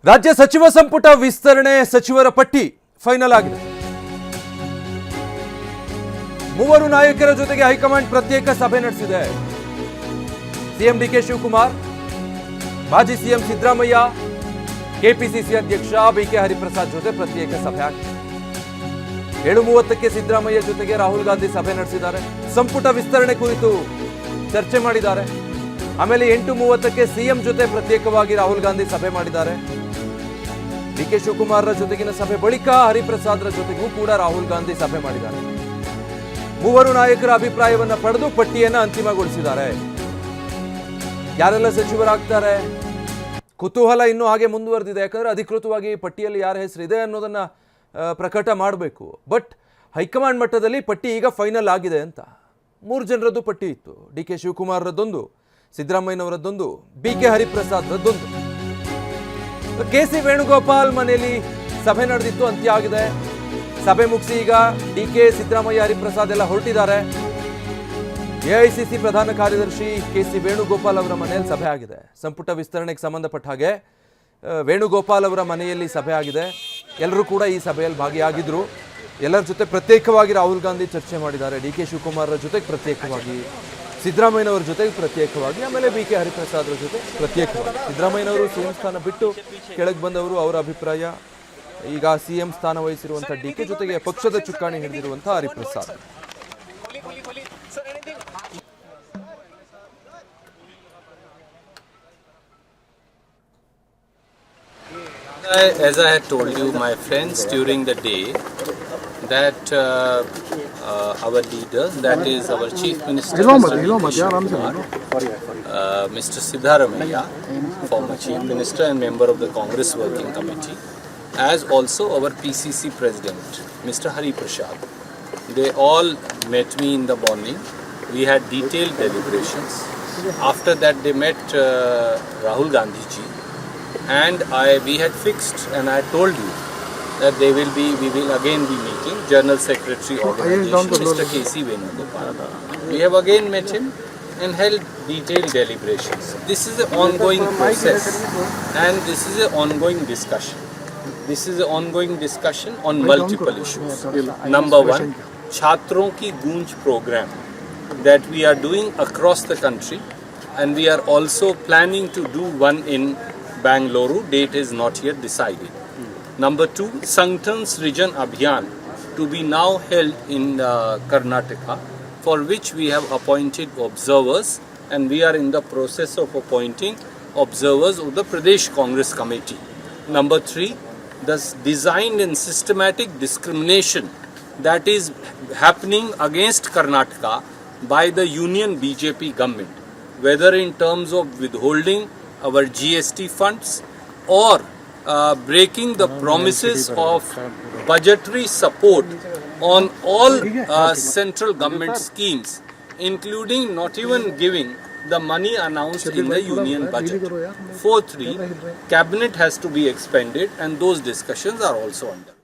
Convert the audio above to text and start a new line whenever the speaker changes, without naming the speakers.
ರಾಜ್ಯ ಸಚಿವ ಸಂಪುಟ ವಿಸ್ತರಣೆ ಸಚಿವರ ಪಟ್ಟಿ ಫೈನಲ್ ಆಗಿದೆ. ಮೂವರು ನಾಯಕರ ಜೊತೆಗೆ ಹೈಕಮಾಂಡ್ ಪ್ರತ್ಯೇಕ ಸಭೆ ನಡೆಸಿದೆ. ಸಿಎಂ ಡಿಕೆ ಶಿವಕುಮಾರ್, ಮಾಜಿ ಸಿಎಂ ಸಿದ್ದರಾಮಯ್ಯ, ಕೆಪಿಸಿಸಿ ಅಧ್ಯಕ್ಷ ಬಿಕೆ ಹರಿಪ್ರಸಾದ್ ಜೊತೆ ಪ್ರತ್ಯೇಕ ಸಭೆ ಆಗಿದೆ. 7:30ಕ್ಕೆ ಸಿದ್ದರಾಮಯ್ಯ ಜೊತೆಗೆ ರಾಹುಲ್ ಗಾಂಧಿ ಸಭೆ ನಡೆಸಿದ್ದಾರೆ. ಸಂಪುಟ ವಿಸ್ತರಣೆ ಕುರಿತು ಚರ್ಚೆ ಮಾಡಿದ್ದಾರೆ. ಆಮೇಲೆ 8:30ಕ್ಕೆ ಸಿಎಂ ಜೊತೆ ಪ್ರತ್ಯೇಕವಾಗಿ ರಾಹುಲ್ ಗಾಂಧಿ ಸಭೆ ಮಾಡಿದ್ದಾರೆ. ಡಿಕೆ ಶಿವಕುಮಾರ್ ಜೊತೆಗಿನ ಸಭೆ ಬಳಿಕ ಹರಿಪ್ರಸಾದ್ರ ಜೊತೆಗೂ ಕೂಡ ರಾಹುಲ್ ಗಾಂಧಿ ಸಭೆ ಮಾಡಿದ್ದಾರೆ. ಮೂವರು ನಾಯಕರ ಅಭಿಪ್ರಾಯವನ್ನ ಪಡೆದು ಪಟ್ಟಿಯನ್ನ ಅಂತಿಮಗೊಳಿಸಿದ್ದಾರೆ. ಯಾರೆಲ್ಲ ಸಚಿವರಾಗ್ತಾರೆ ಕುತೂಹಲ ಇನ್ನೂ ಹಾಗೆ ಮುಂದುವರೆದಿದೆ. ಯಾಕಂದ್ರೆ ಅಧಿಕೃತವಾಗಿ ಪಟ್ಟಿಯಲ್ಲಿ ಯಾರ ಹೆಸರಿದೆ ಅನ್ನೋದನ್ನ ಪ್ರಕಟ ಮಾಡಬೇಕು. ಬಟ್ ಹೈಕಮಾಂಡ್ ಮಟ್ಟದಲ್ಲಿ ಪಟ್ಟಿ ಈಗ ಫೈನಲ್ ಆಗಿದೆ ಅಂತ. 3 ಜನರದ್ದು ಪಟ್ಟಿ ಇತ್ತು. ಡಿಕೆ ಶಿವಕುಮಾರ್ರದ್ದೊಂದು, ಸಿದ್ದರಾಮಯ್ಯನವರದ್ದೊಂದು, ಬಿಕೆ ಹರಿಪ್ರಸಾದ್ರದ್ದೊಂದು. ಕೆಸಿ ವೇಣುಗೋಪಾಲ್ ಮನೆಯಲ್ಲಿ ಸಭೆ ನಡೆದಿತ್ತು, ಅಂತ್ಯ ಆಗಿದೆ. ಸಭೆ ಮುಗಿಸಿ ಈಗ ಡಿಕೆ, ಸಿದ್ದರಾಮಯ್ಯ, ಹರಿಪ್ರಸಾದ್ ಎಲ್ಲ ಹೊರಟಿದ್ದಾರೆ. ಎಐಸಿಸಿ ಪ್ರಧಾನ ಕಾರ್ಯದರ್ಶಿ ಕೆಸಿ ವೇಣುಗೋಪಾಲ್ ಅವರ ಮನೆಯಲ್ಲಿ ಸಭೆ ಆಗಿದೆ. ಸಂಪುಟ ವಿಸ್ತರಣೆಗೆ ಸಂಬಂಧಪಟ್ಟ ಹಾಗೆ ವೇಣುಗೋಪಾಲ್ ಅವರ ಮನೆಯಲ್ಲಿ ಸಭೆ ಆಗಿದೆ. ಎಲ್ಲರೂ ಕೂಡ ಈ ಸಭೆಯಲ್ಲಿ ಭಾಗಿಯಾಗಿದ್ರು. ಎಲ್ಲರ ಜೊತೆ ಪ್ರತ್ಯೇಕವಾಗಿ ರಾಹುಲ್ ಗಾಂಧಿ ಚರ್ಚೆ ಮಾಡಿದ್ದಾರೆ. ಡಿಕೆ ಶಿವಕುಮಾರ್ ಜೊತೆಗೆ ಪ್ರತ್ಯೇಕವಾಗಿ, ಸಿದ್ದರಾಮಯ್ಯನವರ ಜೊತೆಗೆ ಪ್ರತ್ಯೇಕವಾಗಿ, ಆಮೇಲೆ ಬಿಕೆ ಹರಿಪ್ರಸಾದ್ ಜೊತೆ ಪ್ರತ್ಯೇಕವಾಗಿ. ಸಿದ್ದರಾಮಯ್ಯನವರು ಸಿಎಂ ಸ್ಥಾನ ಬಿಟ್ಟು ಕೆಳಗೆ ಬಂದವರು, ಅವರ ಅಭಿಪ್ರಾಯ. ಈಗ ಸಿಎಂ ಸ್ಥಾನ ವಹಿಸಿರುವಂತಹ ಡಿಕೆ ಜೊತೆಗೆ ಪಕ್ಷದ ಚುಕ್ಕಾಣಿ ಹಿಡಿದಿರುವಂತಹ Hariprasad.
As I had told you, my friends, during the day, that our leader, that is our Chief Minister, Mr. Siddaramaiah, former Chief Minister and member of the Congress Working Committee, as also our PCC President, Mr. Hariprasad. They all met me in the morning. We had detailed deliberations. After that, they met Rahul Gandhi ji. And we had fixed, and I told you that we will again be meeting General Secretary Organization, Mr. K.C. Venugopal. We have again met him and held detailed deliberations. This is an ongoing process, and this is an ongoing discussion. This is an ongoing discussion on multiple issues. Number one, Chhatron Ki Goonj program that we are doing across the country, and we are also planning to do one in Bangalore. Date is not yet decided. Number two, Sanktan Srijan Abhiyan to be now held in Karnataka, for which we have appointed observers, and we are in the process of appointing observers of the Pradesh Congress Committee. Number three, the designed and systematic discrimination that is happening against Karnataka by the Union BJP government, whether in terms of withholding our GST funds or breaking the promises of budgetary support on all central government schemes, including not even giving the money announced in the union budget. Fourthly, cabinet has to be expanded, and those discussions are also under.